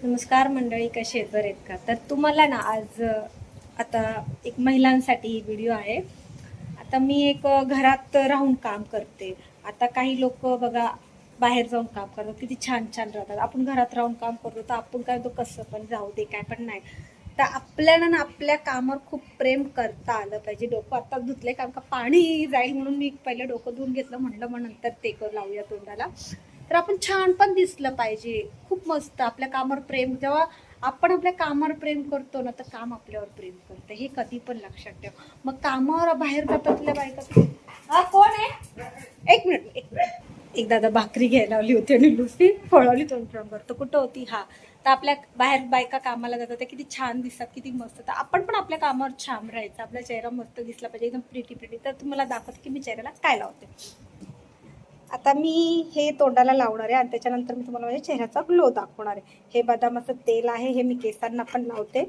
नमस्कार मंडळी, कसे आहेत? बरे आहेत का? तर तुम्हाला ना आज आता एक महिलांसाठी ही व्हिडिओ आहे. आता मी एक घरात राहून काम करते. आता काही लोक बघा बाहेर जाऊन काम करतात, किती छान छान राहतात. आपण घरात राहून काम करतो तर आपण काय तो कसं पण जाऊ दे, काय पण नाही. तर आपल्याला ना आपल्या कामावर खूप प्रेम करता आलं पाहिजे. डोकं आता धुतले कारण का पाणी जाईल म्हणून मी पहिले डोकं धुवून घेतलं, म्हणलं मग नंतर ते लावूया तोंडाला. तर आपण छान पण दिसलं पाहिजे. खूप मस्त आपल्या कामावर प्रेम, जेव्हा आपण आपल्या कामावर प्रेम करतो ना तर काम आपल्यावर प्रेम करतं, हे कधी पण लक्षात ठेव. मग कामावर बाहेर जातातल्या बायका, हा कोण आहे? एक दादा भाकरी घ्यायला लावली होती आणि लुसी पळवली तोंड करतो. कुठं होती? हा. तर आपल्या बाहेर बायका कामाला जातात, त्या किती छान दिसतात, किती मस्त. तर आपण पण आपल्या कामावर छान राहायचं, आपला चेहरा मस्त दिसला पाहिजे, एकदम प्रिटी. तर तुम्हाला दाखवते की मी चेहऱ्याला काय लावते. आता मी हे तोंडाला लावणार आहे आणि त्याच्यानंतर मी तुम्हाला माझ्या चेहऱ्याचा ग्लो दाखवणार आहे. हे बदामाचं तेल आहे, हे मी केसांना पण लावते.